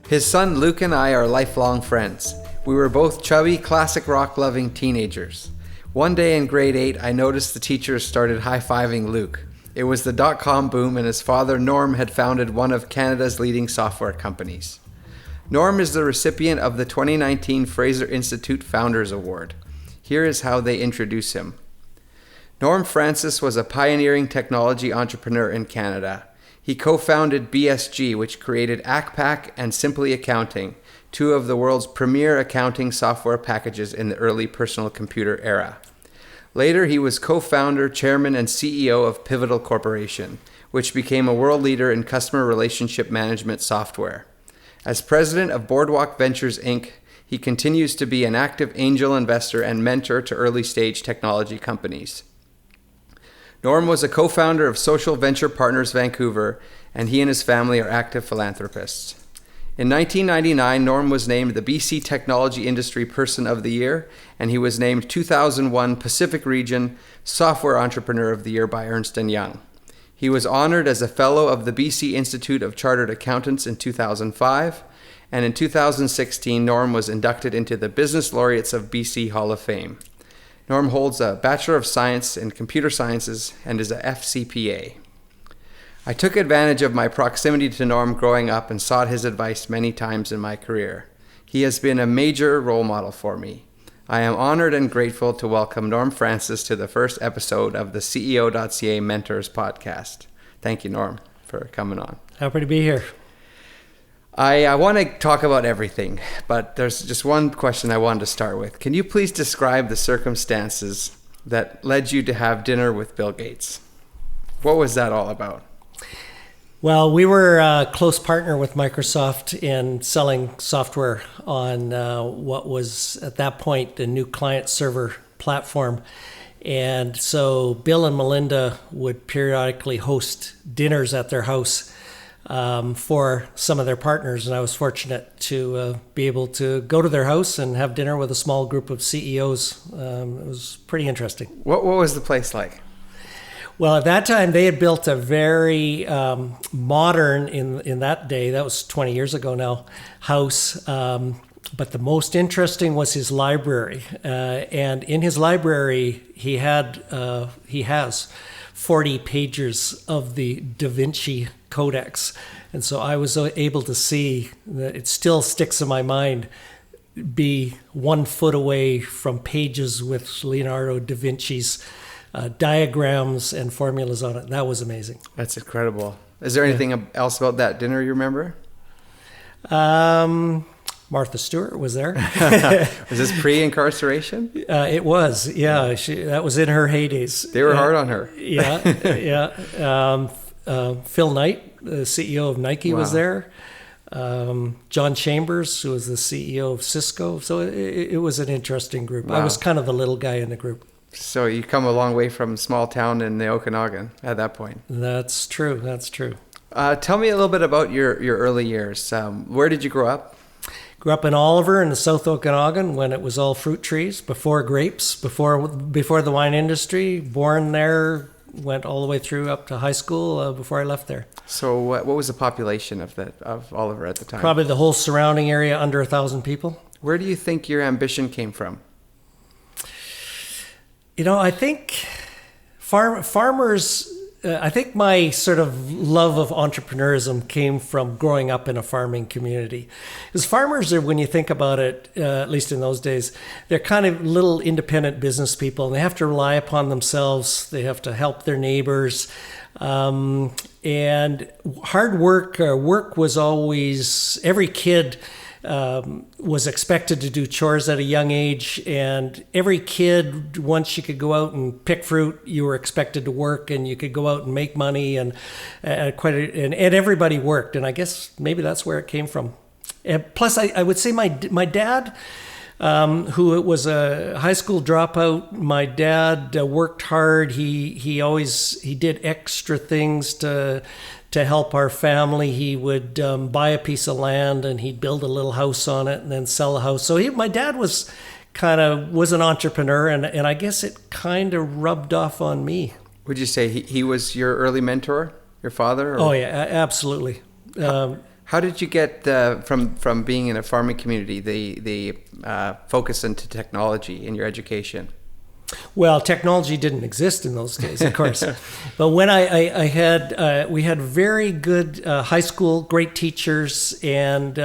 His son Luke and I are lifelong friends. We were both chubby, classic rock-loving teenagers. One day in grade 8, I noticed the teachers started high-fiving Luke. It was the dot-com boom, and his father, Norm, had founded one of Canada's leading software companies. Norm is the recipient of the 2019 Fraser Institute Founders Award. Here is how they introduce him. Norm Francis was a pioneering technology entrepreneur in Canada. He co-founded BSG, which created ACCPAC and Simply Accounting, two of the world's premier accounting software packages in the early personal computer era. Later, he was co-founder, chairman, and CEO of Pivotal Corporation, which became a world leader in customer relationship management software. As president of Boardwalk Ventures Inc, he continues to be an active angel investor and mentor to early-stage technology companies. Norm was a co-founder of Social Venture Partners Vancouver, and he and his family are active philanthropists. In 1999, Norm was named the BC Technology Industry Person of the Year, and he was named 2001 Pacific Region Software Entrepreneur of the Year by Ernst and Young. He was honored as a Fellow of the BC Institute of Chartered Accountants in 2005, and in 2016, Norm was inducted into the Business Laureates of BC Hall of Fame. Norm holds a Bachelor of Science in Computer Sciences and is a FCPA. I took advantage of my proximity to Norm growing up and sought his advice many times in my career. He has been a major role model for me. I am honored and grateful to welcome Norm Francis to the first episode of the CEO.CA Mentors Podcast. Thank you, Norm, for coming on. Happy to be here. I want to talk about everything, but there's just one question I wanted to start with. Can you please describe the circumstances that led you to have dinner with Bill Gates? What was that all about? Well, we were a close partner with Microsoft in selling software on what was at that point the new client server platform. And so Bill and Melinda would periodically host dinners at their house for some of their partners. And I was fortunate to be able to go to their house and have dinner with a small group of CEOs. It was pretty interesting. What was the place like? Well, at that time, they had built a very modern, in that day, that was 20 years ago now, house. But the most interesting was his library. And in his library, he has 40 pages of the Da Vinci Codex. And so I was able to see that it still sticks in my mind, be 1 foot away from pages with Leonardo da Vinci's diagrams and formulas on it. That was amazing. That's incredible. Is there anything else about that dinner you remember? Martha Stewart was there. Was this pre-incarceration? It was, yeah. That was in her heydays. They were hard on her. Yeah. Phil Knight, the CEO of Nike, was there. John Chambers, who was the CEO of Cisco. So it was an interesting group. Wow. I was kind of the little guy in the group. So you come a long way from small town in the Okanagan at that point. That's true. Tell me a little bit about your early years. Where did you grow up? Grew up in Oliver in the South Okanagan when it was all fruit trees, before grapes, before the wine industry. Born there, went all the way through up to high school before I left there. So what was the population of Oliver at the time? Probably the whole surrounding area, under 1,000 people. Where do you think your ambition came from? I think farmers, I think my sort of love of entrepreneurism came from growing up in a farming community. Because farmers are, when you think about it, at least in those days, they're kind of little independent business people, and they have to rely upon themselves. They have to help their neighbors. And hard work was always, every kid was expected to do chores at a young age, and every kid, once you could go out and pick fruit, you were expected to work, and you could go out and make money, and everybody worked, and I guess maybe that's where it came from. And plus, I would say my dad, who was a high school dropout, my dad worked hard. He did extra things to help our family. He would buy a piece of land and he'd build a little house on it and then sell the house. So my dad was an entrepreneur, and I guess it kind of rubbed off on me. Would you say he was your early mentor, your father? Or? Oh yeah, absolutely. How did you get from being in a farming community the focus into technology in your education? Well, technology didn't exist in those days, of course. But when we had very good high school, great teachers, and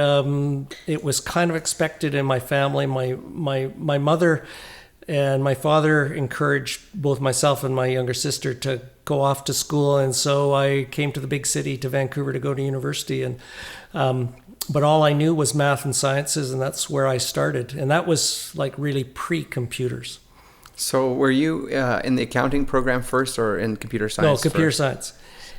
it was kind of expected in my family. My mother and my father encouraged both myself and my younger sister to go off to school, and so I came to the big city, to Vancouver, to go to university. And but all I knew was math and sciences, and that's where I started. And that was like really pre-computers. So were you in the accounting program first or in computer science? No, computer science.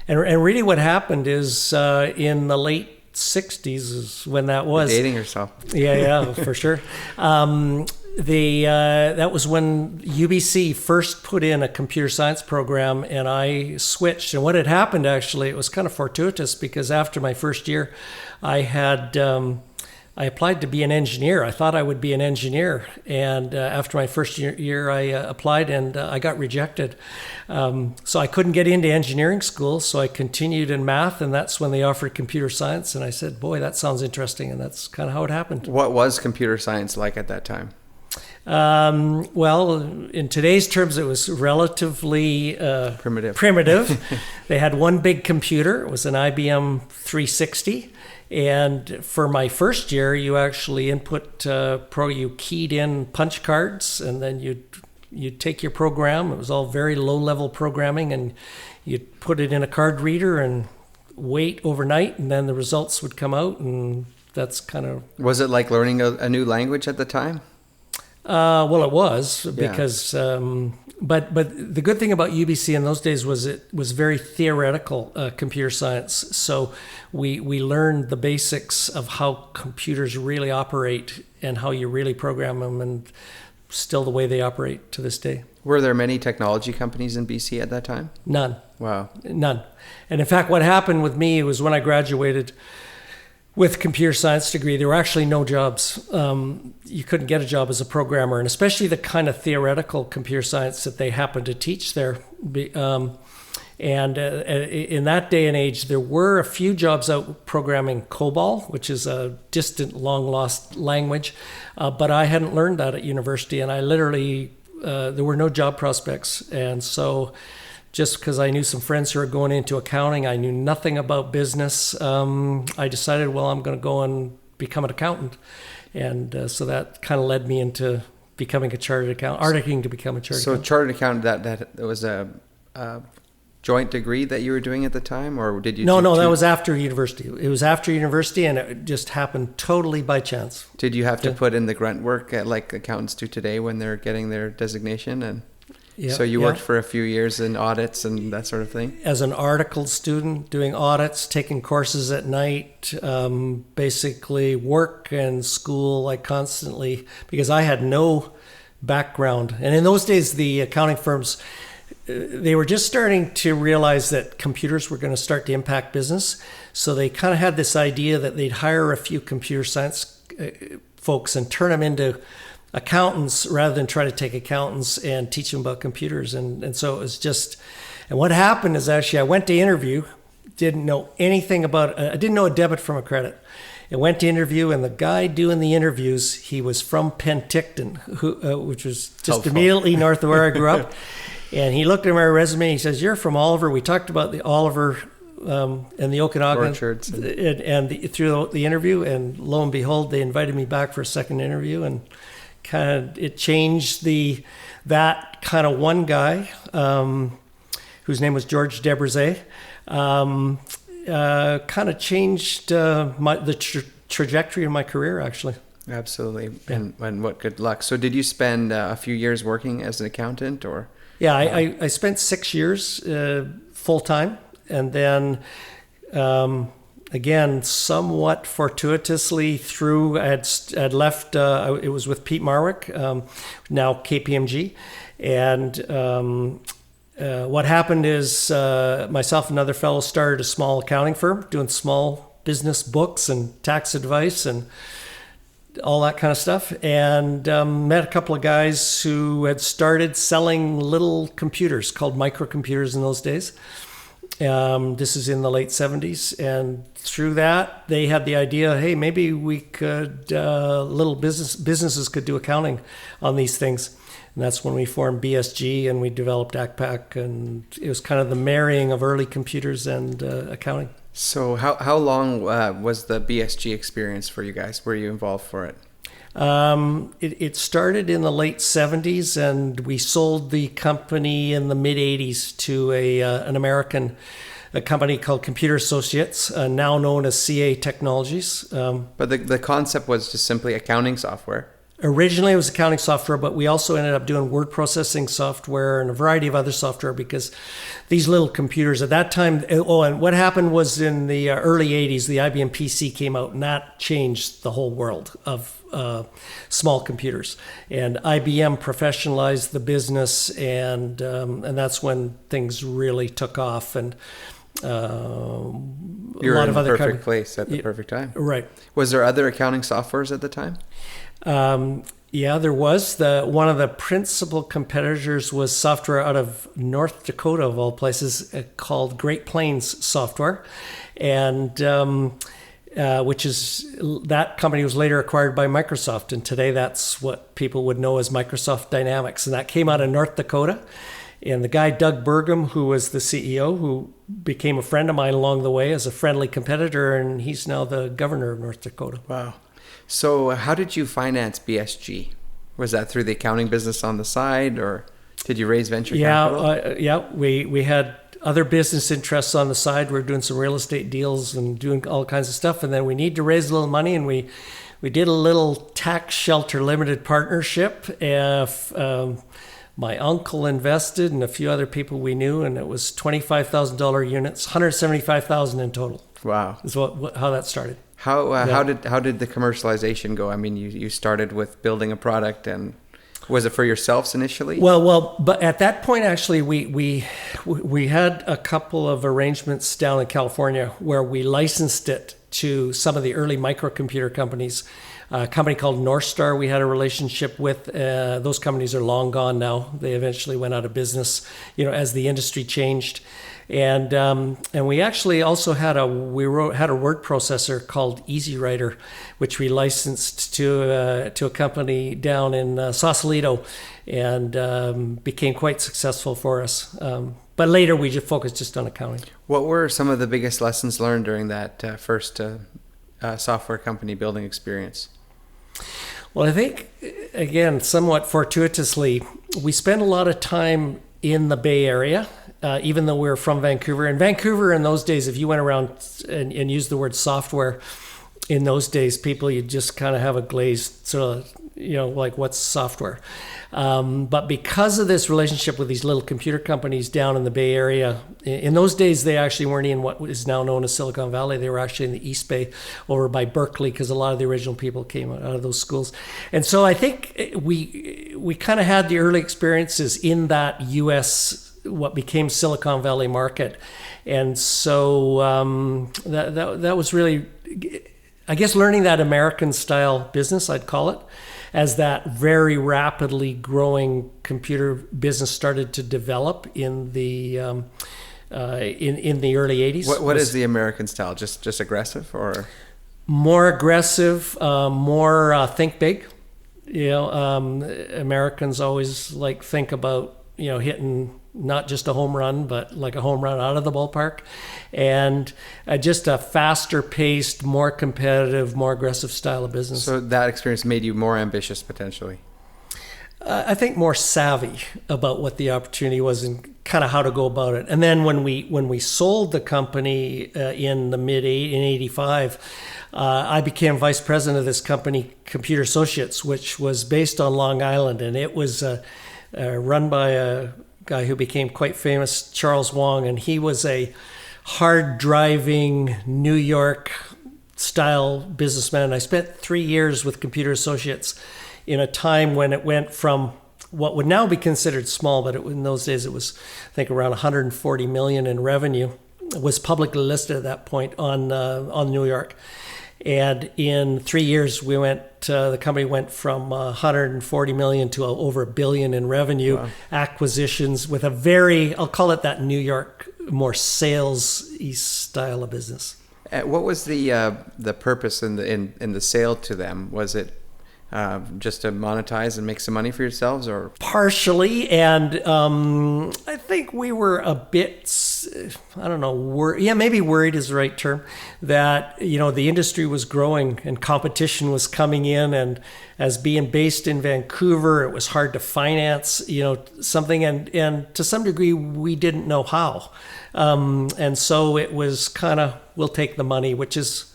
And really what happened is in the late 60s is when that was. You're dating yourself. Yeah, for sure. That was when UBC first put in a computer science program, and I switched. And what had happened, actually, it was kind of fortuitous, because after my first year, I applied to be an engineer. I thought I would be an engineer. And after my first year I applied, and I got rejected. So I couldn't get into engineering school, so I continued in math, and that's when they offered computer science. And I said, boy, that sounds interesting. And that's kind of how it happened. What was computer science like at that time? Well, in today's terms, it was relatively primitive. They had one big computer. It was an IBM 360. And for my first year, you actually you keyed in punch cards, and then you'd take your program. It was all very low-level programming, and you'd put it in a card reader and wait overnight, and then the results would come out, and that's kind of... Was it like learning a new language at the time? Well, it was, because... But the good thing about UBC in those days was it was very theoretical computer science. So we learned the basics of how computers really operate and how you really program them, and still the way they operate to this day. Were there many technology companies in BC at that time? None. Wow. None. And in fact, what happened with me was when I graduated with a computer science degree, there were actually no jobs. You couldn't get a job as a programmer, and especially the kind of theoretical computer science that they happened to teach there. And in that day and age, there were a few jobs out programming COBOL, which is a distant, long-lost language, but I hadn't learned that at university, and I literally, there were no job prospects. And so just because I knew some friends who were going into accounting, I knew nothing about business. I decided, well, I'm going to go and become an accountant. And so that kind of led me into becoming a chartered accountant, articling to become a chartered accountant. So chartered accountant, that was a joint degree that you were doing at the time, or did you? No, that was after university. It was after university, and it just happened totally by chance. Did you have to put in the grunt work like accountants do today when they're getting their designation? And so you worked for a few years in audits and that sort of thing? As an articled student, doing audits, taking courses at night, basically work and school like constantly, because I had no background. And in those days, the accounting firms, they were just starting to realize that computers were going to start to impact business. So they kind of had this idea that they'd hire a few computer science folks and turn them into accountants rather than try to take accountants and teach them about computers. And so it was just, and what happened is actually I went to interview, didn't know anything about, I didn't know a debit from a credit. I went to interview, and the guy doing the interviews, he was from Penticton, which was just immediately north of where I grew up. And he looked at my resume, and he says, "You're from Oliver." We talked about the Oliver and the Okanagan orchards through the interview, and lo and behold, they invited me back for a second interview, and kind of it changed that kind of one guy whose name was George Debrizet, kind of changed the trajectory of my career, actually. Absolutely. Yeah. And what good luck. So did you spend a few years working as an accountant, or? Yeah, I spent 6 years full time, and then again, somewhat fortuitously through, I had left, it was with Pete Marwick, now KPMG. And what happened is myself and another fellow started a small accounting firm doing small business books and tax advice and all that kind of stuff. And met a couple of guys who had started selling little computers called microcomputers in those days. This is in the late 70s. And through that, they had the idea, hey, maybe we could, businesses could do accounting on these things. And that's when we formed BSG and we developed ACCPAC. And it was kind of the marrying of early computers and accounting. So how long was the BSG experience for you guys? Were you involved for it? It started in the late 70s, and we sold the company in the mid 80s to an American company called Computer Associates, now known as CA Technologies. But the concept was just simply accounting software. Originally, it was accounting software, but we also ended up doing word processing software and a variety of other software because these little computers at that time. Oh, and what happened was in the early 80s, the IBM PC came out, and that changed the whole world of small computers. And IBM professionalized the business, and that's when things really took off. And you're in the perfect place at the perfect time. Right. Was there other accounting softwares at the time? Yeah, there was. One of the principal competitors was software out of North Dakota, of all places, called Great Plains Software, and that company was later acquired by Microsoft, and today that's what people would know as Microsoft Dynamics, and that came out of North Dakota. And the guy, Doug Burgum, who was the CEO, who became a friend of mine along the way as a friendly competitor, and he's now the governor of North Dakota. Wow. So how did you finance BSG? Was that through the accounting business on the side, or did you raise venture capital? We had other business interests on the side. We were doing some real estate deals and doing all kinds of stuff. And then we need to raise a little money, and we did a little tax shelter limited partnership. My uncle invested and a few other people we knew, and it was $25,000 units, $175,000 in total. Wow. Is how that started. How did the commercialization go? I mean, you started with building a product, and was it for yourselves initially? Well, but at that point, actually, we had a couple of arrangements down in California where we licensed it to some of the early microcomputer companies. A company called North Star we had a relationship with. Those companies are long gone now. They eventually went out of business, as the industry changed. And we actually also had a word processor called EasyWriter, which we licensed to a company down in Sausalito, and became quite successful for us. But later we just focused on accounting. What were some of the biggest lessons learned during that first software company building experience? Well, I think, again, somewhat fortuitously, we spent a lot of time in the Bay Area. Even though we were from Vancouver. And Vancouver in those days, if you went around and used the word software, in those days, people, you just kind of have a glazed sort of, like, what's software? But because of this relationship with these little computer companies down in the Bay Area, in those days, they actually weren't in what is now known as Silicon Valley. They were actually in the East Bay over by Berkeley, because a lot of the original people came out of those schools. And so I think we kind of had the early experiences in that U.S., what became Silicon Valley market. And so that was really, I guess, learning that American style business, I'd call it, as that very rapidly growing computer business started to develop in the in the early 80s. What is the American style? Just aggressive, or more aggressive, more think big? Americans always think about hitting not just a home run, but like a home run out of the ballpark, and just a faster paced, more competitive, more aggressive style of business. So that experience made you more ambitious, potentially? I think more savvy about what the opportunity was and kind of how to go about it. And then when we sold the company in 85, I became vice president of this company, Computer Associates, which was based on Long Island, and it was run by a guy who became quite famous, Charles Wong, and he was a hard-driving New York-style businessman. I spent 3 years with Computer Associates in a time when it went from what would now be considered small, but in those days it was, I think, around 140 million in revenue. It was publicly listed at that point on New York. And in 3 years, the company went from 140 million to over $1 billion in revenue. Wow. Acquisitions with a very, I'll call it that New York more sales-y style of business. What was the purpose in the sale to them? Was it just to monetize and make some money for yourselves, or partially? And I think we were a bit, I don't know, maybe worried is the right term, that the industry was growing and competition was coming in, and as being based in Vancouver, it was hard to finance something, and to some degree we didn't know how, and so it was kind of, we'll take the money, which is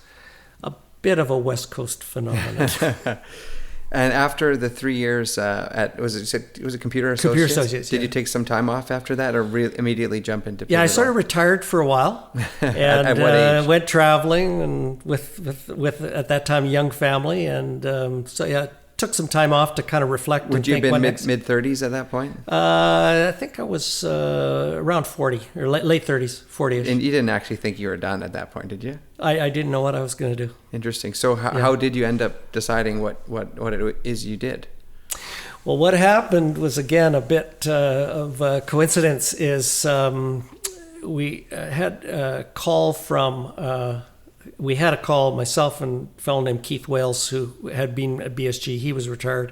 a bit of a West Coast phenomenon. And after the 3 years it was a Computer Associates? Computer Associates, Did you take some time off after that, or immediately jump into Yeah, I sort of retired for a while. And at what age? Went traveling, and with at that time, young family. And so, yeah, took some time off to kind of reflect. Would you have been mid-30s at that point? I think I was around 40, or late 30s, 40-ish. And you didn't actually think you were done at that point, did you? I didn't know what I was going to do. Interesting. So how did you end up deciding what it is you did? Well, what happened was, again, a bit of a coincidence. Is we had a call from... we had a call, myself and a fellow named Keith Wales, who had been at BSG. He was retired.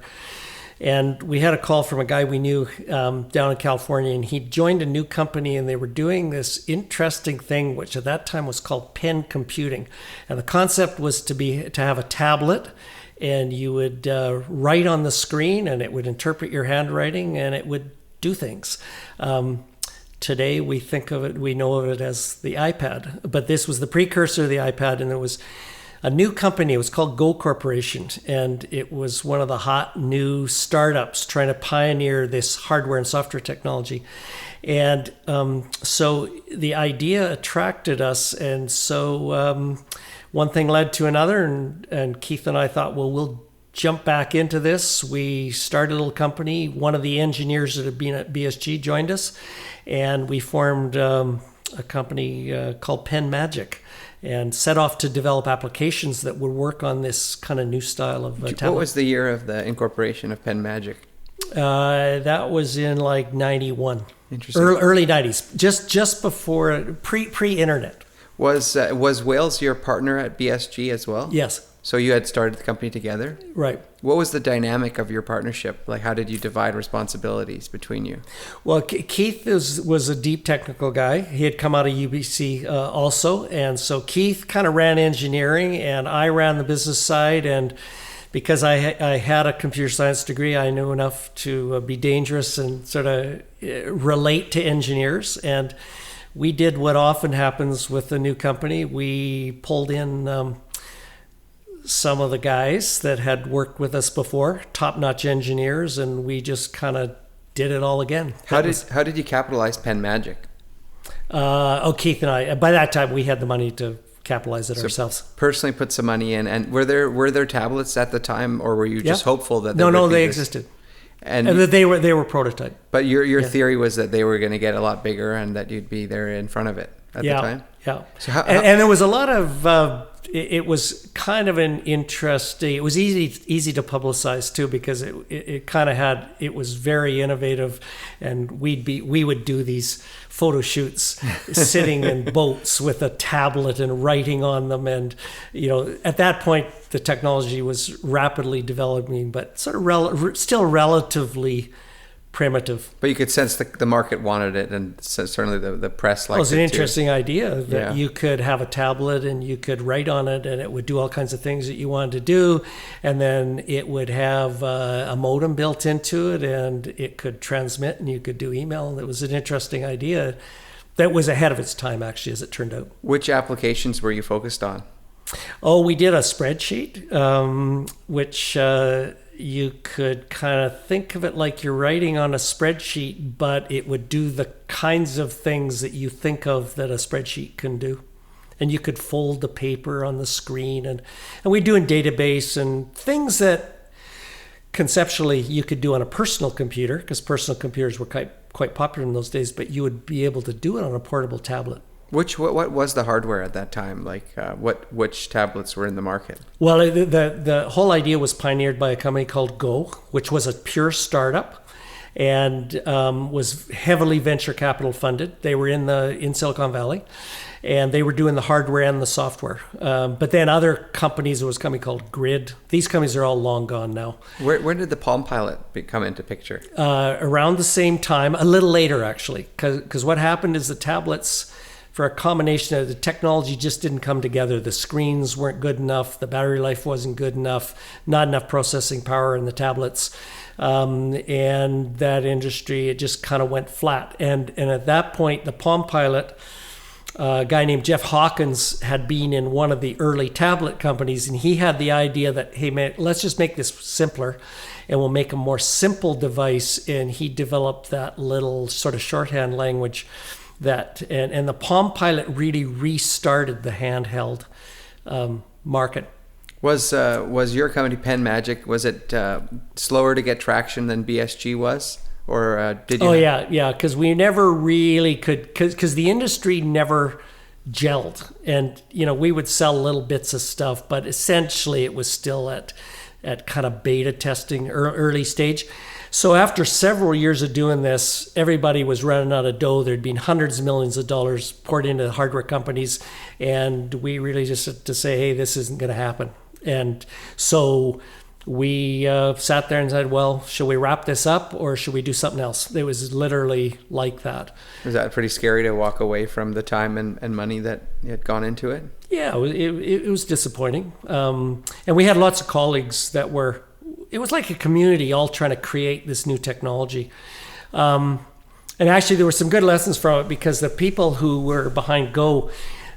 And we had a call from a guy we knew down in California, and he joined a new company, and they were doing this interesting thing, which at that time was called pen computing. And the concept was to have a tablet, and you would write on the screen, and it would interpret your handwriting, and it would do things. Today we know of it as the iPad, but this was the precursor of the iPad, and it was a new company. It was called Go Corporation, and it was one of the hot new startups trying to pioneer this hardware and software technology. And so the idea attracted us, and so one thing led to another, and Keith and I thought, well, we'll jump back into this. We started a little company. One of the engineers that had been at BSG joined us, and we formed a company called Pen Magic, and set off to develop applications that would work on this kind of new style of tablet. What was the year of the incorporation of Pen Magic? That was in like 91. Interesting. Early 90s, just before pre-internet. Was Wales your partner at BSG as well? Yes. So you had started the company together? Right. What was the dynamic of your partnership? Like, how did you divide responsibilities between you? Well, Keith was a deep technical guy. He had come out of UBC also. And so Keith kind of ran engineering, and I ran the business side. And because I had a computer science degree, I knew enough to be dangerous and sort of relate to engineers. And we did what often happens with a new company. We pulled in some of the guys that had worked with us before, top-notch engineers, and we just kind of did it all again. How did you capitalize Pen Magic? Keith and I, by that time, we had the money to capitalize it ourselves. Personally put some money in. And were there tablets at the time, or were you just hopeful that they existed? And that they were prototype. But your theory was that they were going to get a lot bigger, and that you'd be there in front of it at the time? Yeah. So and there was a lot of... It was kind of an interesting. It was easy to publicize too, because it kind of it was very innovative, and we would do these photo shoots sitting in boats with a tablet and writing on them, and at that point the technology was rapidly developing, but sort of still relatively primitive. But you could sense the market wanted it, and certainly the press liked it. It was an interesting idea that you could have a tablet and you could write on it, and it would do all kinds of things that you wanted to do, and then it would have a modem built into it, and it could transmit, and you could do email. It was an interesting idea that was ahead of its time, actually, as it turned out. Which applications were you focused on? Oh, we did a spreadsheet, which you could kind of think of it like you're writing on a spreadsheet, but it would do the kinds of things that you think of that a spreadsheet can do. And you could fold the paper on the screen, and we do in database and things that conceptually you could do on a personal computer, because personal computers were quite popular in those days, but you would be able to do it on a portable tablet. What was the hardware at that time? Like which tablets were in the market? Well, the whole idea was pioneered by a company called Go, which was a pure startup. and was heavily venture capital funded. They were in Silicon Valley, and they were doing the hardware and the software. But then other companies, there was a company called Grid. These companies are all long gone now. Where did the Palm Pilot come into picture? Around the same time, a little later actually, because what happened is the tablets, for a combination of the technology just didn't come together. The screens weren't good enough. The battery life wasn't good enough. Not enough processing power in the tablets. And that industry, it just kind of went flat. And at that point, the Palm Pilot, a guy named Jeff Hawkins had been in one of the early tablet companies, and he had the idea that, hey man, let's just make this simpler and we'll make a more simple device. And he developed that little sort of shorthand language that, and the Palm Pilot really restarted the handheld market. Was your company Pen Magic, was it slower to get traction than BSG was? Or did you? Yeah, because we never really could, because the industry never gelled. And, we would sell little bits of stuff, but essentially it was still at kind of beta testing, early stage. So after several years of doing this, everybody was running out of dough. There'd been hundreds of millions of dollars poured into the hardware companies. And we really just had to say, hey, this isn't going to happen. And so we sat there and said, well, should we wrap this up or should we do something else? It was literally like that. Was that pretty scary to walk away from the time and money that had gone into it? Yeah, it was disappointing. And we had lots of colleagues that it was like a community all trying to create this new technology. And actually there were some good lessons from it, because the people who were behind Go,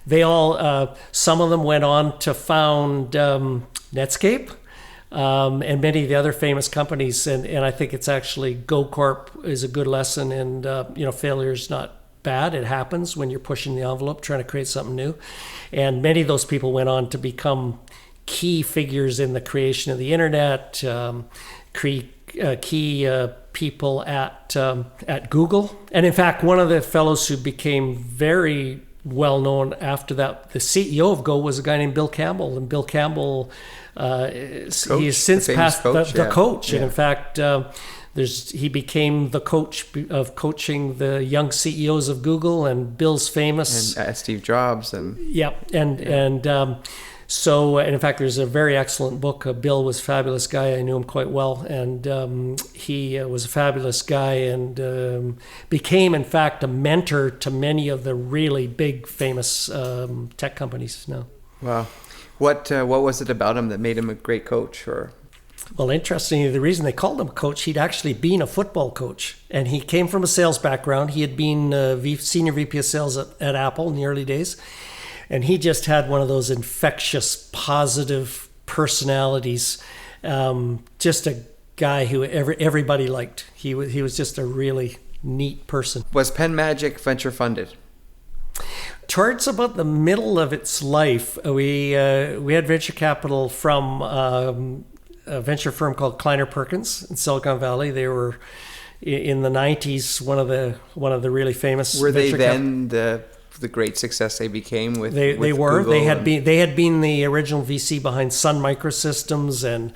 they all, some of them went on to found Netscape. And many of the other famous companies, and I think it's actually Go Corp is a good lesson, and failure is not bad. It happens when you're pushing the envelope, trying to create something new. And many of those people went on to become key figures in the creation of the internet, key people at Google. And in fact, one of the fellows who became very well known after that, the CEO of Go, was a guy named Bill Campbell, and Bill Campbell. He has since passed the coach, and in fact, he became the coach of coaching the young CEOs of Google, and Bill's famous. And Steve Jobs and. Yep, and in fact, there's a very excellent book. Bill was a fabulous guy. I knew him quite well, and he was a fabulous guy, and became, in fact, a mentor to many of the really big, famous tech companies now. Wow. What was it about him that made him a great coach? Or, well, interestingly, the reason they called him a coach, he'd actually been a football coach, and he came from a sales background. He had been senior VP of sales at Apple in the early days, and he just had one of those infectious, positive personalities. Just a guy who everybody liked. He was just a really neat person. Was Pen Magic venture funded? Towards about the middle of its life, we had venture capital from a venture firm called Kleiner Perkins in Silicon Valley. They were in the 90s one of the really famous. Were they then the great success they became with? They were. Google they had been the original VC behind Sun Microsystems, and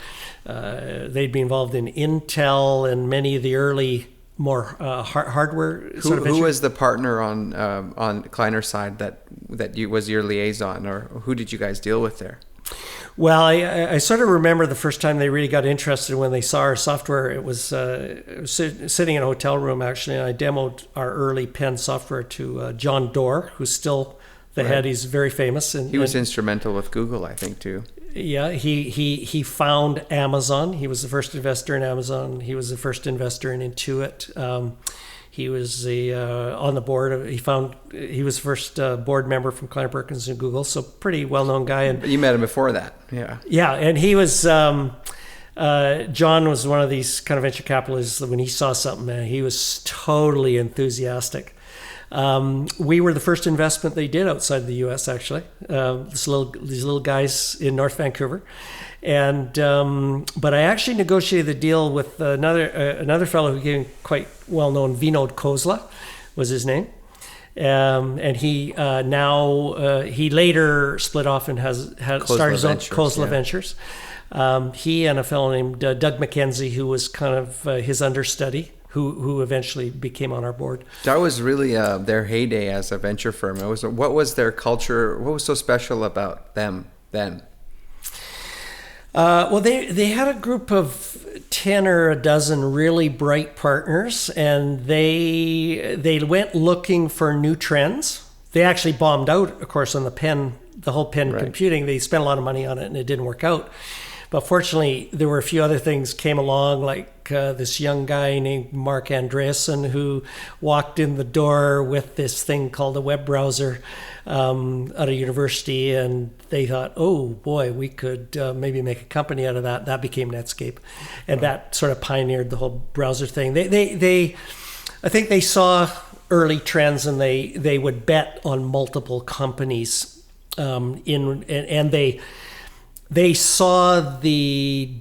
they'd be involved in Intel and many of the early more hardware. Who was the partner on Kleiner's side that was your liaison, or who did you guys deal with there? Well, I sort of remember the first time they really got interested when they saw our software. It was sitting in a hotel room, actually, and I demoed our early pen software to John Doerr, who's still the head. He's very famous. He was instrumental with Google, I think, too. Yeah, he found Amazon. He was the first investor in Amazon. He was the first investor in Intuit. He was on the board. He was the first board member from Kleiner Perkins and Google. So pretty well-known guy. And you met him before that, yeah. Yeah, and he was. John was one of these kind of venture capitalists. When he saw something, man, he was totally enthusiastic. We were the first investment they did outside the U.S. Actually. These little guys in North Vancouver. And but I actually negotiated the deal with another fellow who became quite well known. Vinod Khosla was his name, and he he later split off and has started his own Khosla Ventures. He and a fellow named Doug McKenzie, who was kind of his understudy, who eventually became on our board. That was really their heyday as a venture firm. What was their culture? What was so special about them then? Well, they had a group of 10 or a dozen really bright partners, and they went looking for new trends. They actually bombed out, of course, on the whole pen computing. They spent a lot of money on it, and it didn't work out. But fortunately, there were a few other things came along, like this young guy named Mark Andreessen, who walked in the door with this thing called a web browser out of university, and they thought, oh boy, we could maybe make a company out of that. That became Netscape, and that sort of pioneered the whole browser thing. I think they saw early trends, and they would bet on multiple companies and they saw the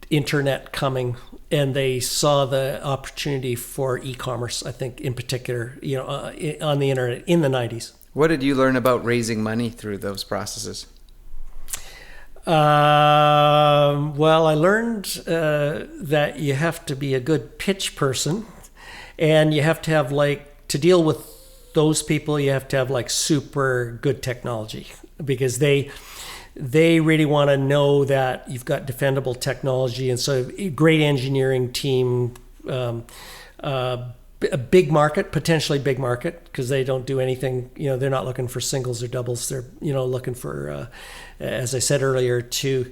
internet coming, and they saw the opportunity for e-commerce, I think, in particular, on the internet in the 90s. What did you learn about raising money through those processes? Well, I learned that you have to be a good pitch person, and you have to have, to deal with those people, you have to have super good technology, because they really want to know that you've got defendable technology. And so a great engineering team, a big market, potentially big market, because they don't do anything, they're not looking for singles or doubles. They're, looking for, as I said earlier, to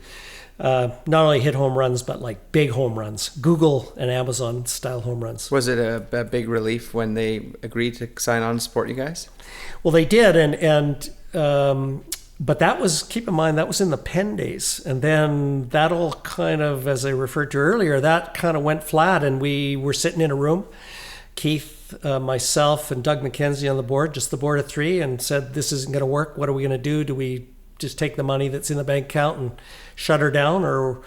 not only hit home runs, but big home runs, Google and Amazon style home runs. Was it a big relief when they agreed to sign on and support you guys? Well, they did. But that was, keep in mind, that was in the pen days. And then that all kind of, as I referred to earlier, that kind of went flat. And we were sitting in a room, Keith, myself, and Doug McKenzie on the board, just the board of three, and said, this isn't going to work. What are we going to do? Do we just take the money that's in the bank account and shut her down? Or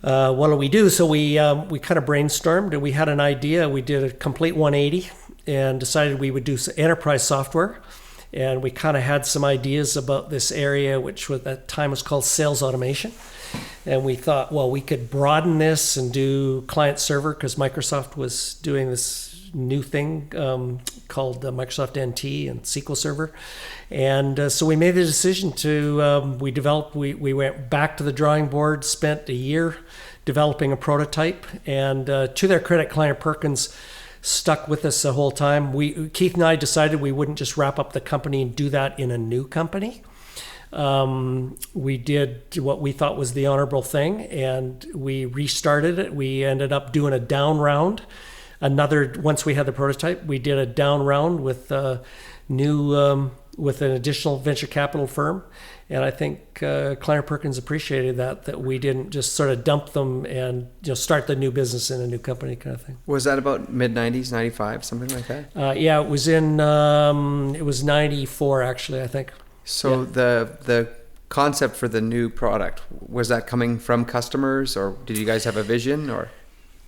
what do we do? So we kind of brainstormed, and we had an idea. We did a complete 180 and decided we would do enterprise software. And we kind of had some ideas about this area, which at that time was called sales automation. And we thought, well, we could broaden this and do client server, because Microsoft was doing this new thing called Microsoft NT and SQL Server. And so we made the decision to, we went back to the drawing board, spent a year developing a prototype. And to their credit, Kleiner Perkins stuck with us the whole time. Keith and I decided we wouldn't just wrap up the company and do that in a new company. We did what we thought was the honorable thing, and we restarted it. We ended up doing a down round. Once we had the prototype, we did a down round with with an additional venture capital firm. And I think Kleiner Perkins appreciated that we didn't just sort of dump them and start the new business in a new company kind of thing. Was that about mid-90s, 95, something like that? Yeah, it was it was 94 actually, I think. So yeah. The concept for the new product, was that coming from customers, or did you guys have a vision, or?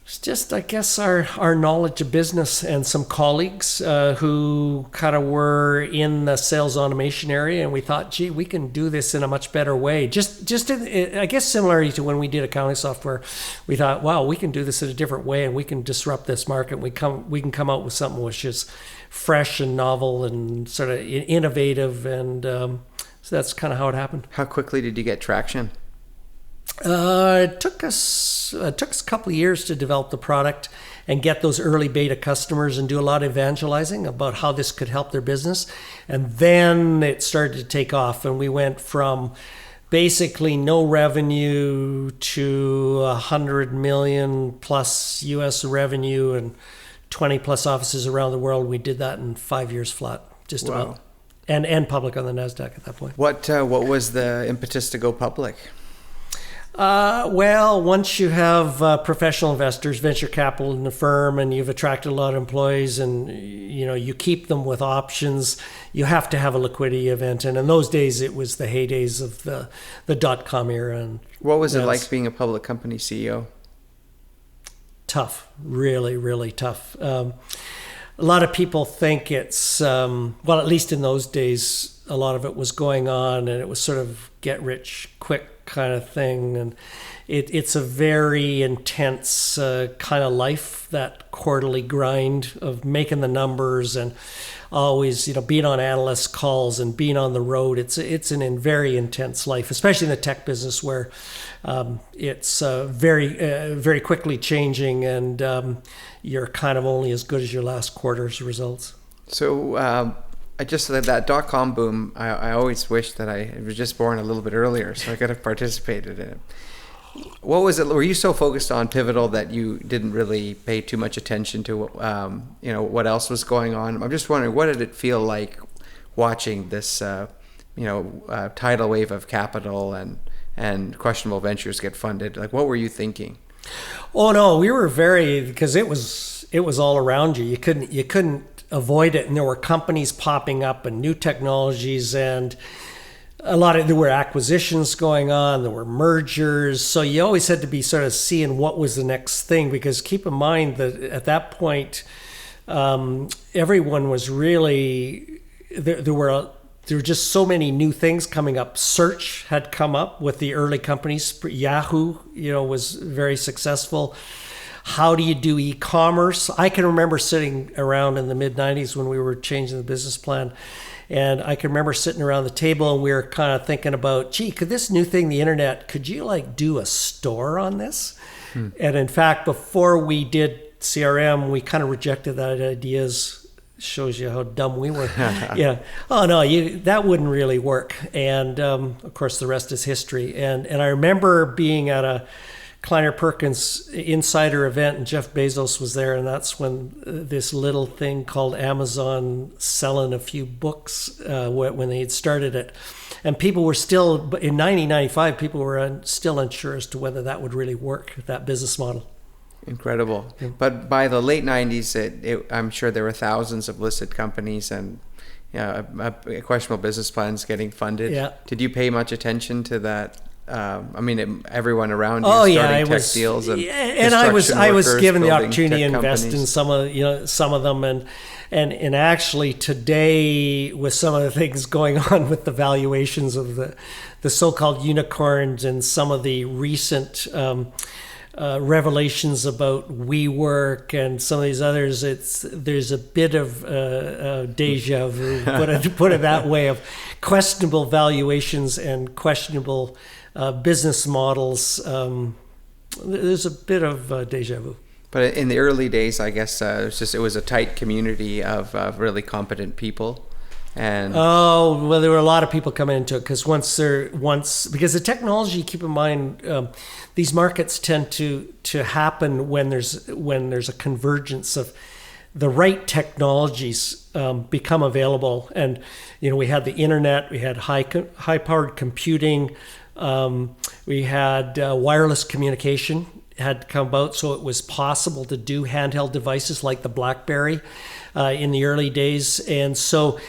It's just, I guess, our knowledge of business and some colleagues who kind of were in the sales automation area, and we thought, gee, we can do this in a much better way. I guess similarly to when we did accounting software, we thought, wow, we can do this in a different way, and we can disrupt this market. We can come out with something which is fresh and novel and sort of innovative, and so that's kind of how it happened. How quickly did you get traction? It took us a couple of years to develop the product and get those early beta customers and do a lot of evangelizing about how this could help their business. And then it started to take off, and we went from basically no revenue to 100 million plus US revenue and 20 plus offices around the world. We did that in 5 years flat, just wow. about. And public on the NASDAQ at that point. What was the impetus to go public? Well, once you have professional investors, venture capital in the firm, and you've attracted a lot of employees, and you keep them with options, you have to have a liquidity event. And in those days, it was the heydays of the .com era. And what was it like being a public company CEO? Tough, really, really tough. A lot of people think it's, well, at least in those days, a lot of it was going on, and it was sort of get rich quick kind of thing. And it's a very intense kind of life, that quarterly grind of making the numbers and always, being on analyst calls and being on the road. It's an very intense life, especially in the tech business where it's very quickly changing, and you're kind of only as good as your last quarter's results. So I just said that .com boom, I always wish that I was just born a little bit earlier so I could have participated in it. What was it? Were you so focused on Pivotal that you didn't really pay too much attention to what else was going on? I'm just wondering, what did it feel like watching this tidal wave of capital and questionable ventures get funded? Like, what were you thinking? Oh no, we were because it was all around you. You couldn't avoid it, and there were companies popping up and new technologies, and there were acquisitions going on, there were mergers, so you always had to be sort of seeing what was the next thing, because keep in mind that at that point everyone was really there were just so many new things coming up. Search had come up with the early companies. Yahoo, was very successful. How do you do e-commerce? I can remember sitting around in the mid-90s when we were changing the business plan, and I can remember sitting around the table and we were kind of thinking about, could this new thing, the internet, could you do a store on this? And in fact, before we did CRM, we kind of rejected that idea. Shows you how dumb we were. Yeah. Oh no, that wouldn't really work. And of course, the rest is history. And I remember being at a Kleiner Perkins insider event, and Jeff Bezos was there, and that's when this little thing called Amazon selling a few books when they had started it. And people were still, in 1995, people were still unsure as to whether that would really work, that business model. Incredible. Yeah. But by the late 90s, I'm sure there were thousands of listed companies and questionable business plans getting funded. Yeah. Did you pay much attention to that? Everyone around you starting tech deals, and I was given the opportunity to invest in some of them, and actually today, with some of the things going on with the valuations of the so-called unicorns and some of the recent revelations about WeWork and some of these others, there's a bit of deja vu, put it that way, of questionable valuations and questionable business models. There's a bit of deja vu. But in the early days, I guess it was a tight community of really competent people. And there were a lot of people coming into it because because the technology, keep in mind, these markets tend to happen when there's a convergence of the right technologies become available. And we had the internet, we had high powered computing, we had wireless communication had come about, so it was possible to do handheld devices like the BlackBerry in the early days. And so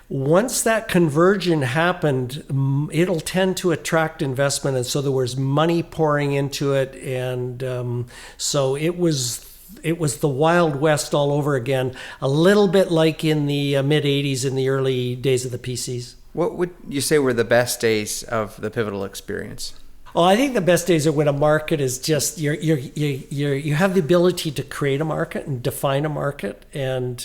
once that conversion happened, it'll tend to attract investment, and so there was money pouring into it, and so it was the Wild West all over again, a little bit like in the mid 80s, in the early days of the PCs. What would you say were the best days of the Pivotal experience? Well, I think the best days are when a market is just you have the ability to create a market and define a market, and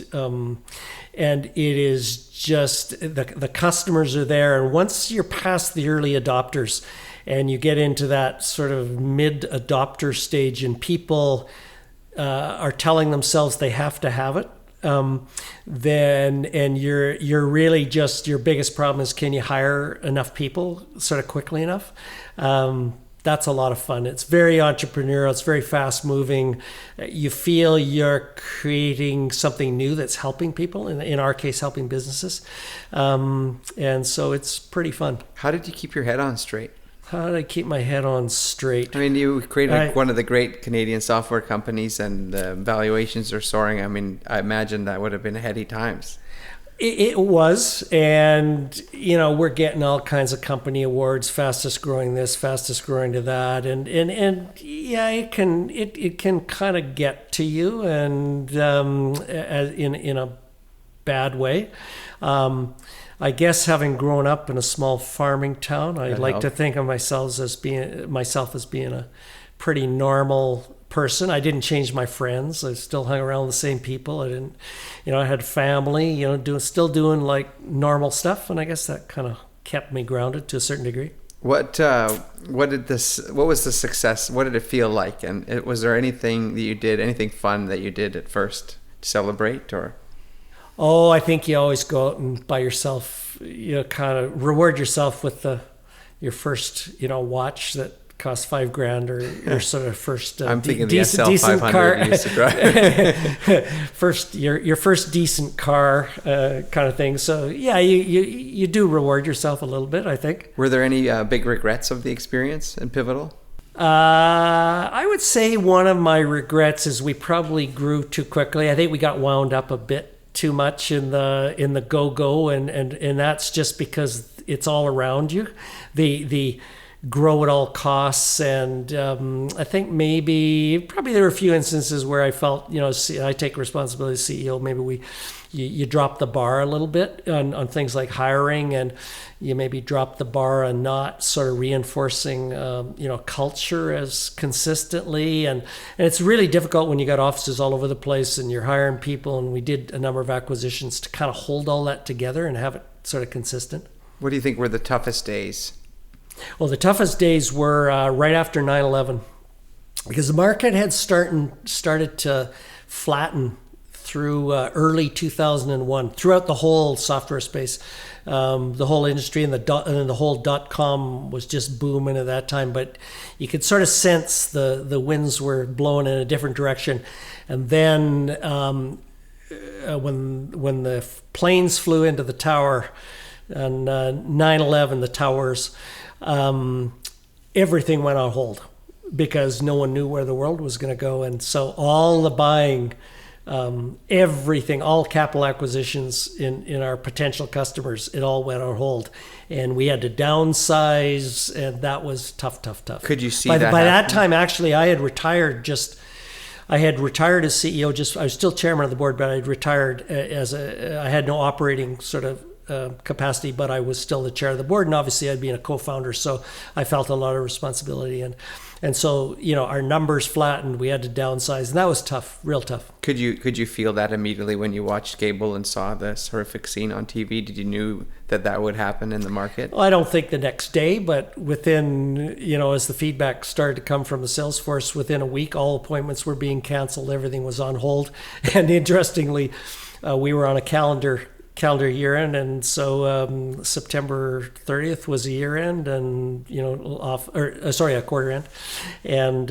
it is just the customers are there, and once you're past the early adopters and you get into that sort of mid adopter stage, and people are telling themselves they have to have it, then you're really just, your biggest problem is, can you hire enough people sort of quickly enough? That's a lot of fun. It's very entrepreneurial. It's very fast moving. You feel you're creating something new that's helping people, in our case, helping businesses. And so it's pretty fun. How did you keep your head on straight? How did I keep my head on straight? I mean, you created one of the great Canadian software companies, and the valuations are soaring. I mean, I imagine that would have been heady times. It was, and we're getting all kinds of company awards, fastest growing this, fastest growing to that, and yeah, it can kind of get to you, and in a bad way. I guess having grown up in a small farming town, I like to think of myself as being a pretty normal person. I didn't change my friends. I still hung around with the same people. I didn't, I had family, still doing like normal stuff. And I guess that kind of kept me grounded to a certain degree. What was the success? What did it feel like? And was there anything that you did, anything fun that you did at first to celebrate, or? Oh, I think you always go out and buy yourself, kind of reward yourself with your first, watch that costs $5,000, or your sort of first I'm thinking decent the SL500 car. you used to drive. your first decent car kind of thing. So yeah, you do reward yourself a little bit, I think. Were there any big regrets of the experience in Pivotal? I would say one of my regrets is we probably grew too quickly. I think we got wound up a bit too much in the go, and that's just because it's all around you. The grow at all costs, and I think probably there were a few instances where I felt, I take responsibility as CEO, maybe you drop the bar a little bit on things like hiring, and you maybe drop the bar on not sort of reinforcing culture as consistently, and it's really difficult when you got offices all over the place and you're hiring people, and we did a number of acquisitions to kind of hold all that together and have it sort of consistent. What do you think were the toughest days? Well, the toughest days were right after 9/11, because the market had started to flatten through early 2001 throughout the whole software space, the whole industry, and the whole .com was just booming at that time. But you could sort of sense the winds were blowing in a different direction, and then when the planes flew into the tower on 9/11, the towers. Everything went on hold because no one knew where the world was going to go. And so all the buying, everything, all capital acquisitions in our potential customers, it all went on hold. And we had to downsize, and that was tough. Could you see by that time, actually, I had retired as CEO. I was still chairman of the board, but I had retired I had no operating sort of capacity, but I was still the chair of the board, and obviously I'd been a co-founder, so I felt a lot of responsibility, and so our numbers flattened. We had to downsize, and that was tough, real tough. Could you feel that immediately when you watched cable and saw this horrific scene on TV? Did you knew that would happen in the market? Well, I don't think the next day, but within as the feedback started to come from the sales force, within a week, all appointments were being canceled. Everything was on hold, and interestingly, we were on a calendar year end, and so September 30th was a year end, and a quarter end, and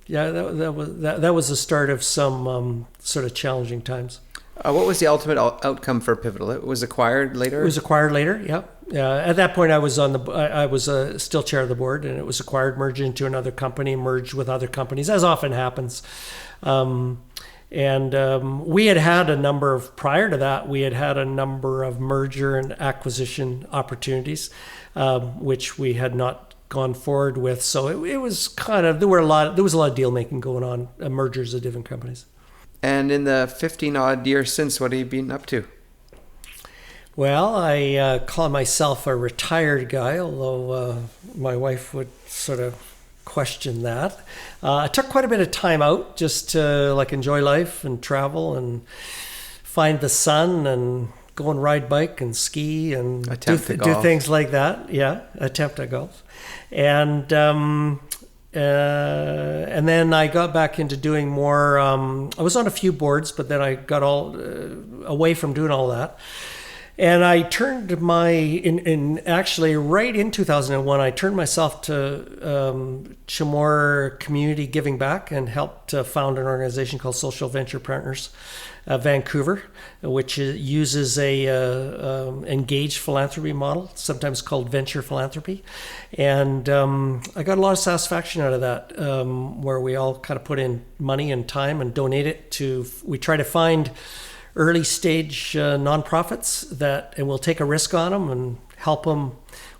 that was the start of some sort of challenging times. What was the ultimate outcome for Pivotal? It was acquired later. It was acquired later. Yeah. At that point, I was still chair of the board, and it was acquired, merged into another company, merged with other companies, as often happens. And we had a number of, prior to that, we had a number of merger and acquisition opportunities, which we had not gone forward with. So it was kind of, there was a lot of deal making going on, mergers of different companies. And in the 15 odd years since, what have you been up to? Well, I call myself a retired guy, although my wife would sort of question that. I took quite a bit of time out just to enjoy life and travel and find the sun and go and ride bike and ski and do things like that. Yeah, attempt at golf. And then I got back into doing more. I was on a few boards, but then I got all away from doing all that. And I turned actually right in 2001, I turned myself to more community giving back, and helped found an organization called Social Venture Partners Vancouver, which uses a engaged philanthropy model, sometimes called venture philanthropy. And I got a lot of satisfaction out of that, where we all kind of put in money and time and donate it we try to find early stage nonprofits and we'll take a risk on them and help them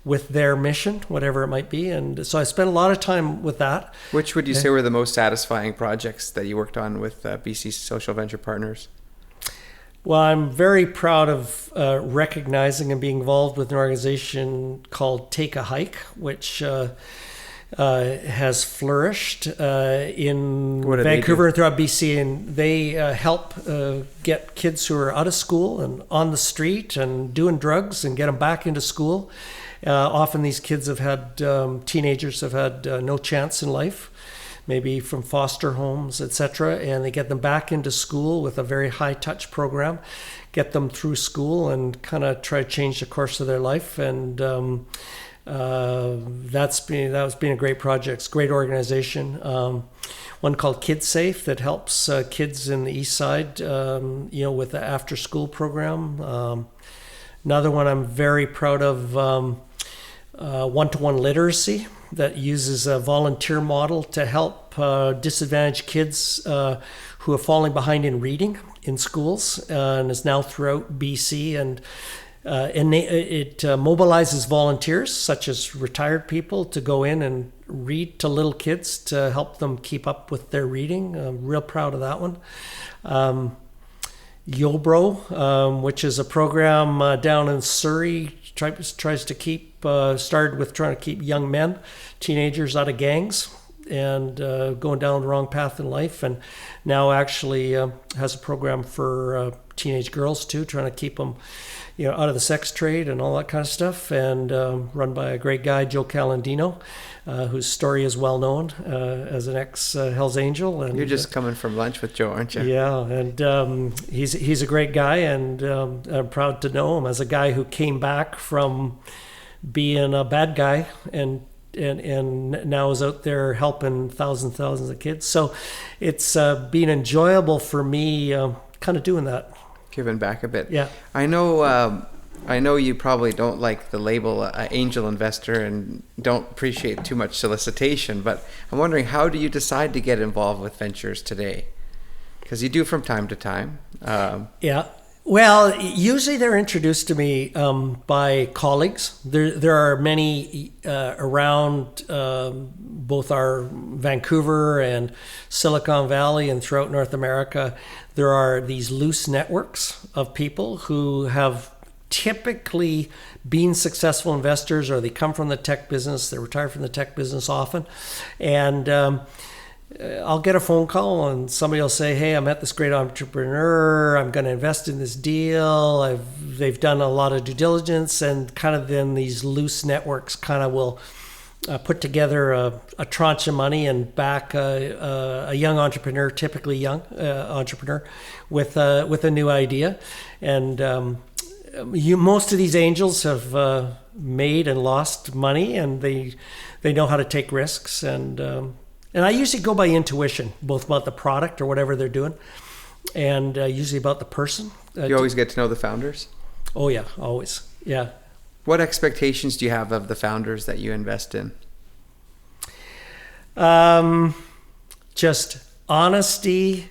with their mission, whatever it might be. And so I spent a lot of time with that. Which would you say were the most satisfying projects that you worked on with BC Social Venture Partners? Well, I'm very proud of recognizing and being involved with an organization called Take a Hike, which has flourished in Vancouver and throughout BC, and they help get kids who are out of school and on the street and doing drugs and get them back into school. Often these kids have had, teenagers have had no chance in life, maybe from foster homes, etc., and they get them back into school with a very high-touch program, get them through school and kind of try to change the course of their life. And that's been a great project. It's a great organization. One called Kids Safe that helps kids in the East Side, with the after-school program. Another one I'm very proud of, one-to-one literacy that uses a volunteer model to help disadvantaged kids who are falling behind in reading in schools, and is now throughout BC. And it mobilizes volunteers such as retired people to go in and read to little kids to help them keep up with their reading. I'm real proud of that one. YoBro, which is a program down in Surrey, tries to started with trying to keep young men, teenagers out of gangs and going down the wrong path in life, and now actually has a program for teenage girls too, trying to keep them out of the sex trade and all that kind of stuff, and run by a great guy, Joe Calandino, whose story is well known as an ex-Hells Angel. And you're just coming from lunch with Joe, aren't you? Yeah, and he's a great guy, and I'm proud to know him as a guy who came back from being a bad guy and now is out there helping thousands of kids. So it's been enjoyable for me kind of doing that. Giving back a bit. Yeah. I know you probably don't like the label angel investor and don't appreciate too much solicitation, but I'm wondering, how do you decide to get involved with ventures today? Because you do from time to time. Yeah. Well, usually they're introduced to me by colleagues. There are many around both our Vancouver and Silicon Valley and throughout North America. There are these loose networks of people who have typically been successful investors, or they come from the tech business, they're retired from the tech business often. And I'll get a phone call and somebody will say, hey, I met this great entrepreneur, I'm going to invest in this deal. They've done a lot of due diligence, and kind of then these loose networks kind of will put together a tranche of money and back a young entrepreneur, typically young entrepreneur, with a new idea. And most of these angels have made and lost money, and they know how to take risks. And I usually go by intuition, both about the product or whatever they're doing, and usually about the person. You always get to know the founders? Oh, yeah, always. Yeah. What expectations do you have of the founders that you invest in? Just honesty,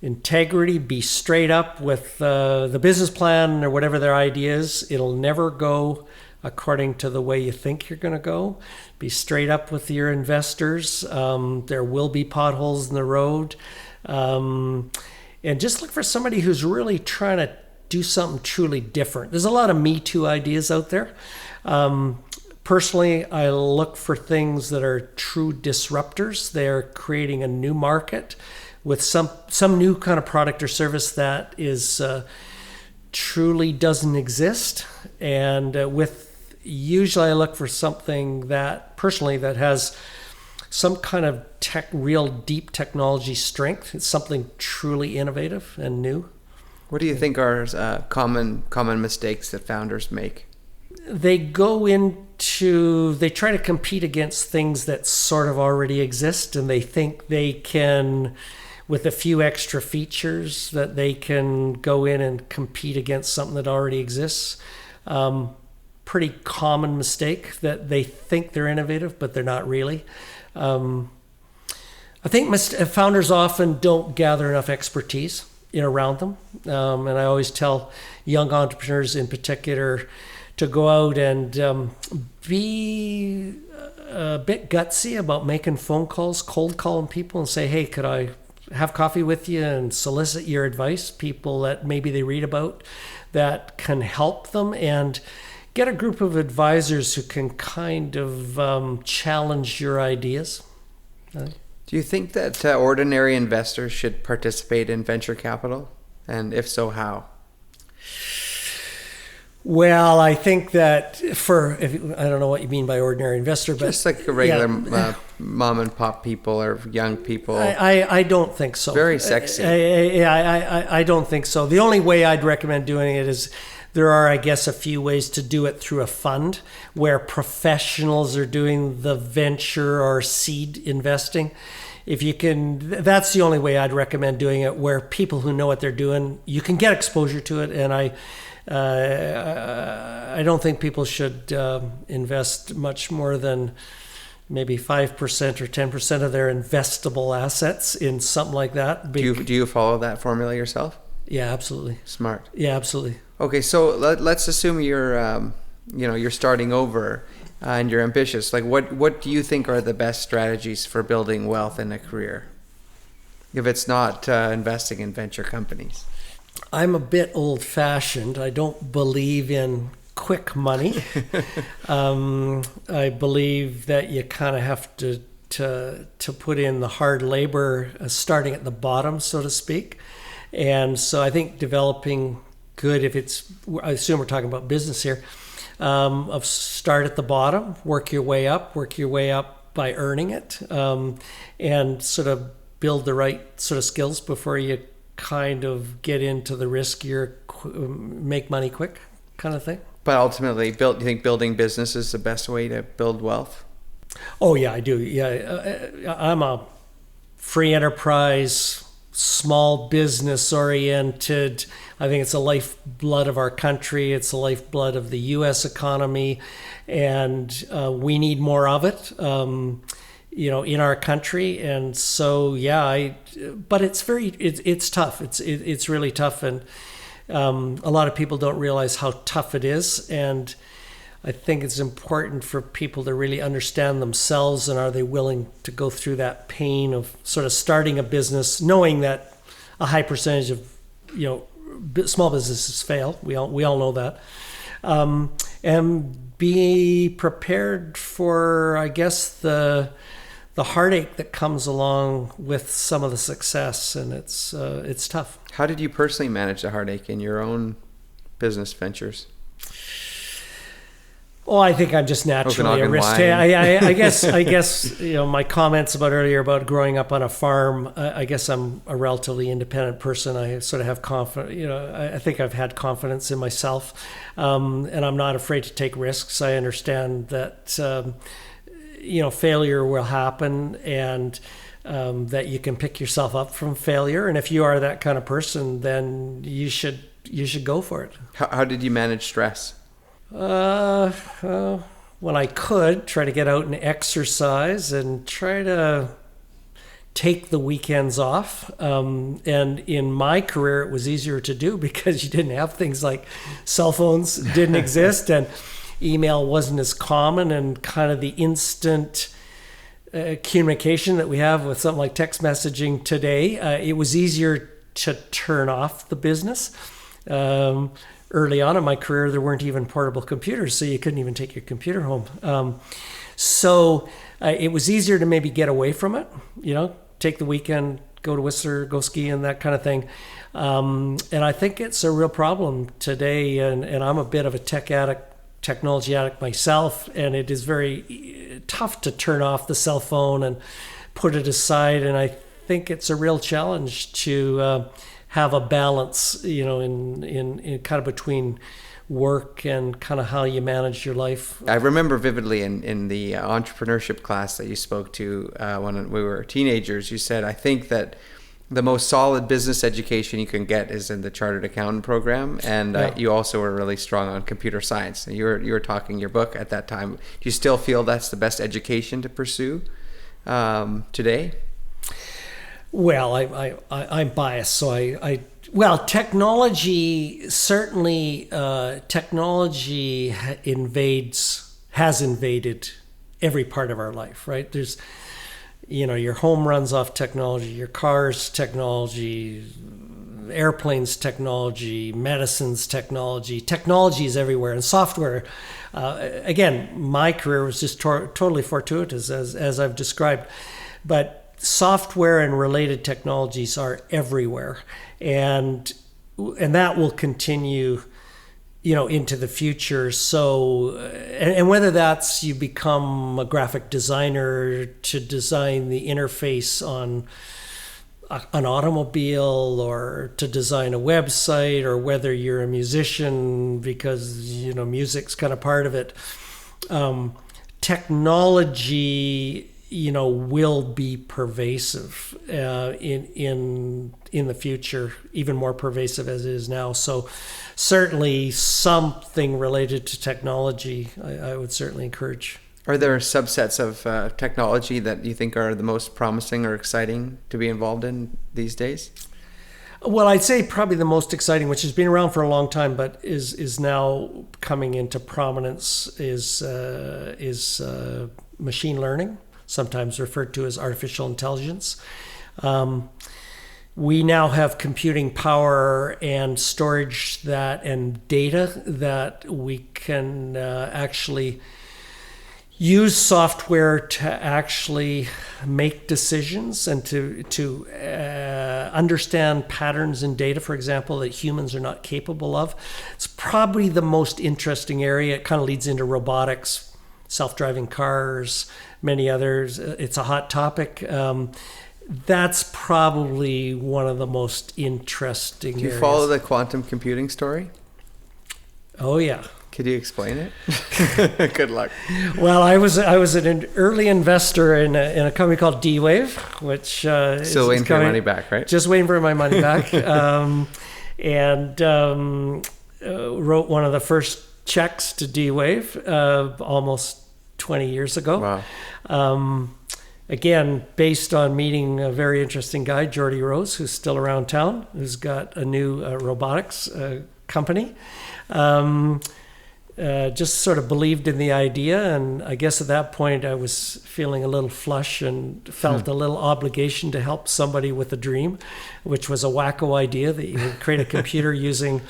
integrity, be straight up with the business plan or whatever their idea is. It'll never go according to the way you think you're going to go. Be straight up with your investors. There will be potholes in the road. And just look for somebody who's really trying to do something truly different. There's a lot of Me Too ideas out there. Personally, I look for things that are true disruptors. They're creating a new market with some new kind of product or service that is truly doesn't exist. And usually I look for something that personally that has some kind of real deep technology strength. It's something truly innovative and new. What do you think are common mistakes that founders make? They they try to compete against things that sort of already exist, and they think they can, with a few extra features, that they can go in and compete against something that already exists. Pretty common mistake, that they think they're innovative, but they're not really. I think founders often don't gather enough expertise around them. And I always tell young entrepreneurs in particular to go out and be a bit gutsy about making phone calls, cold calling people and say, hey, could I have coffee with you and solicit your advice, people that maybe they read about that can help them, and get a group of advisors who can kind of challenge your ideas. Do you think that ordinary investors should participate in venture capital? And if so, how? Well, I think that I don't know what you mean by ordinary investor, but just like a regular mom and pop people or young people. I don't think so. Very sexy. I don't think so. The only way I'd recommend doing it is there are, I guess, a few ways to do it through a fund where professionals are doing the venture or seed investing. If you can, that's the only way I'd recommend doing it, where people who know what they're doing, you can get exposure to it. And I don't think people should invest much more than maybe 5% or 10% of their investable assets in something like that. Do you follow that formula yourself? Yeah, absolutely. Smart. Yeah, absolutely. Okay, so let's assume you're you're starting over and you're ambitious. Like, what do you think are the best strategies for building wealth in a career, if it's not investing in venture companies? I'm a bit old-fashioned. I don't believe in quick money. I believe that you kind of have to put in the hard labor, starting at the bottom, so to speak. And so I think developing good, I assume we're talking about business here, of start at the bottom, work your way up by earning it, and sort of build the right sort of skills before you kind of get into the riskier, make money quick kind of thing. But ultimately, do you think building business is the best way to build wealth? Oh yeah, I do. Yeah, I'm a free enterprise, small business oriented. I think it's the lifeblood of our country. It's the lifeblood of the U.S. economy, and we need more of it. In our country. And so, but it's tough. It's really tough. And a lot of people don't realize how tough it is. And I think it's important for people to really understand themselves, and are they willing to go through that pain of sort of starting a business, knowing that a high percentage of, small businesses fail. We all know that. And be prepared for, I guess, the heartache that comes along with some of the success, and it's tough. How did you personally manage the heartache in your own business ventures? Oh, I think I'm just naturally a risk taker. I guess my comments earlier about growing up on a farm. I guess I'm a relatively independent person. I sort of have confidence. I think I've had confidence in myself, and I'm not afraid to take risks. I understand that failure will happen, and that you can pick yourself up from failure. And if you are that kind of person, then you should go for it. How did you manage stress? When I could, try to get out and exercise and try to take the weekends off. And in my career, it was easier to do because you didn't have things like cell phones didn't exist, and email wasn't as common, and kind of the instant communication that we have with something like text messaging today. It was easier to turn off the business. Early on in my career, there weren't even portable computers, so you couldn't even take your computer home. So it was easier to maybe get away from it, take the weekend, go to Whistler, go skiing, that kind of thing. And I think it's a real problem today, and I'm a bit of a technology addict myself, and it is very tough to turn off the cell phone and put it aside. And I think it's a real challenge to have a balance, in kind of between work and kind of how you manage your life. I remember vividly in the entrepreneurship class that you spoke to when we were teenagers, you said, I think that the most solid business education you can get is in the chartered accountant program. And you also were really strong on computer science. And you were talking your book at that time. Do you still feel that's the best education to pursue today? Well, I'm biased, so technology certainly has invaded every part of our life, right? your home runs off technology, your cars technology, airplanes technology, medicines technology. Technology is everywhere, and software. Again, my career was just totally fortuitous, as I've described, but software and related technologies are everywhere, and that will continue, into the future. So, and whether that's you become a graphic designer to design the interface on an automobile, or to design a website, or whether you're a musician because music's kind of part of it, technology will be pervasive in the future, even more pervasive as it is now. So certainly something related to technology I would certainly encourage. Are there subsets of technology that you think are the most promising or exciting to be involved in these days? Well, I'd say probably the most exciting, which has been around for a long time, but is now coming into prominence, is machine learning, sometimes referred to as artificial intelligence. We now have computing power and storage and data that we can actually use software to actually make decisions and to understand patterns in data, for example, that humans are not capable of. It's probably the most interesting area. It kind of leads into robotics, self-driving cars, many others. It's a hot topic. That's probably one of the most interesting areas. Do you follow the quantum computing story? Oh, yeah. Could you explain it? Good luck. Well, I was an early investor in a company called D-Wave, which still waiting for your money back, right? Just waiting for my money back, and wrote one of the first checks to D-Wave almost 20 years ago. Wow. Again, based on meeting a very interesting guy, Jordy Rose, who's still around town, who's got a new robotics company. Just sort of believed in the idea, and I guess at that point I was feeling a little flush and felt a little obligation to help somebody with a dream, which was a wacko idea that you would create a computer using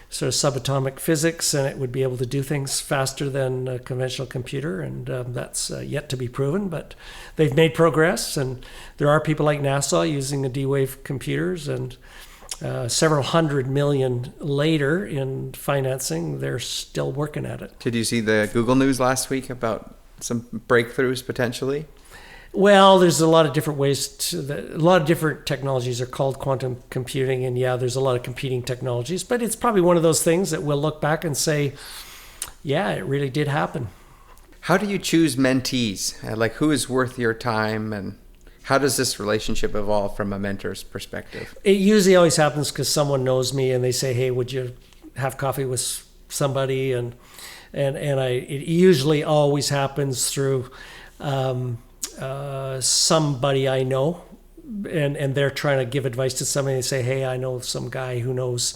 sort of subatomic physics, and it would be able to do things faster than a conventional computer, and that's yet to be proven, but they've made progress, and there are people like NASA using the D-Wave computers, and several $100 million later in financing, they're still working at it. Did you see the Google news last week about some breakthroughs potentially? Well, there's a lot of different ways a lot of different technologies are called quantum computing, and yeah, there's a lot of competing technologies, but it's probably one of those things that we'll look back and say, yeah, it really did happen. How do you choose mentees? Like, who is worth your time, and how does this relationship evolve from a mentor's perspective? It usually always happens because someone knows me and they say, hey, would you have coffee with somebody? And it usually always happens through somebody I know, and they're trying to give advice to somebody. They say, hey, I know some guy who knows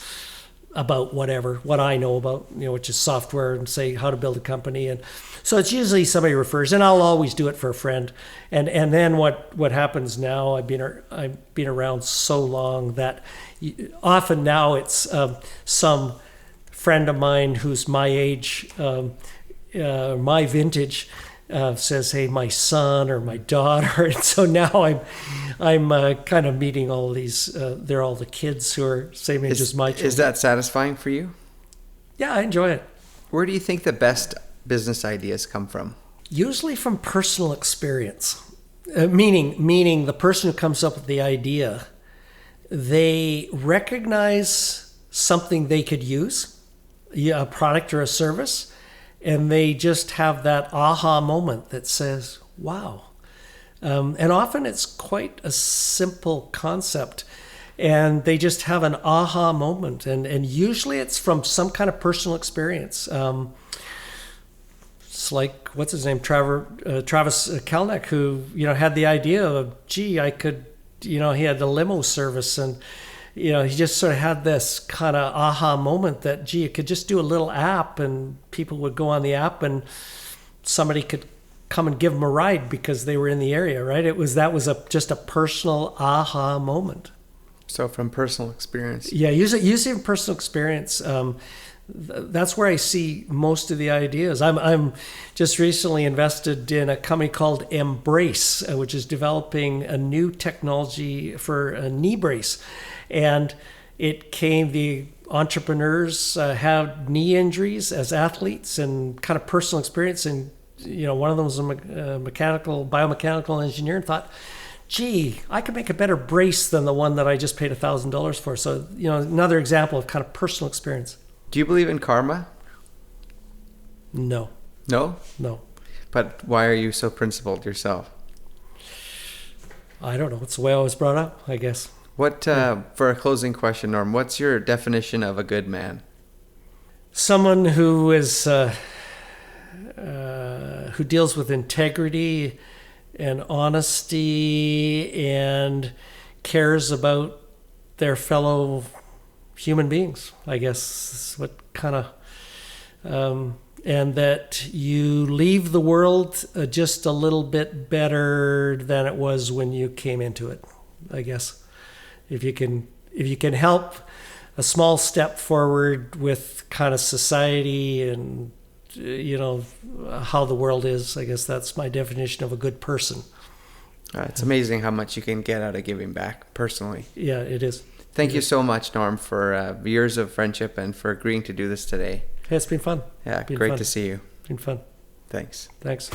about whatever, what I know about, which is software, and say how to build a company. And so it's usually somebody refers, and I'll always do it for a friend. And then what happens now, I've been around so long that often now it's some friend of mine who's my age, my vintage, says, hey, my son or my daughter. And so now I'm kind of meeting all these, they're all the kids who are same age as my children. Is that satisfying for you? Yeah, I enjoy it. Where do you think the best business ideas come from? Usually from personal experience, meaning the person who comes up with the idea, they recognize something they could use, a product or a service, and they just have that aha moment that says, wow. And often it's quite a simple concept, and they just have an aha moment. And usually it's from some kind of personal experience. It's like, what's his name? Travis Kalanick, who, had the idea of, gee, I could, he had the limo service, and he just sort of had this kind of aha moment that, gee, you could just do a little app and people would go on the app and somebody could come and give them a ride because they were in the area, right? That was just a personal aha moment. So from personal experience. Yeah, using personal experience. That's where I see most of the ideas. I'm just recently invested in a company called Embrace, which is developing a new technology for a knee brace. And the entrepreneurs have knee injuries as athletes and kind of personal experience. And, one of them was a biomechanical engineer, and thought, gee, I could make a better brace than the one that I just paid $1,000 for. So, another example of kind of personal experience. Do you believe in karma? No. No? No. But why are you so principled yourself? I don't know. It's the way I was brought up, I guess. For a closing question, Norm, what's your definition of a good man? Someone who deals with integrity and honesty and cares about their fellow human beings, I guess is what kind of, and that you leave the world just a little bit better than it was when you came into it, I guess. If you can help a small step forward with kind of society and, how the world is, I guess that's my definition of a good person. It's amazing how much you can get out of giving back personally. Yeah, it is. Thank you so much, Norm, for years of friendship and for agreeing to do this today. Hey, it's been fun. Yeah, great to see you. It's been fun. Thanks. Thanks.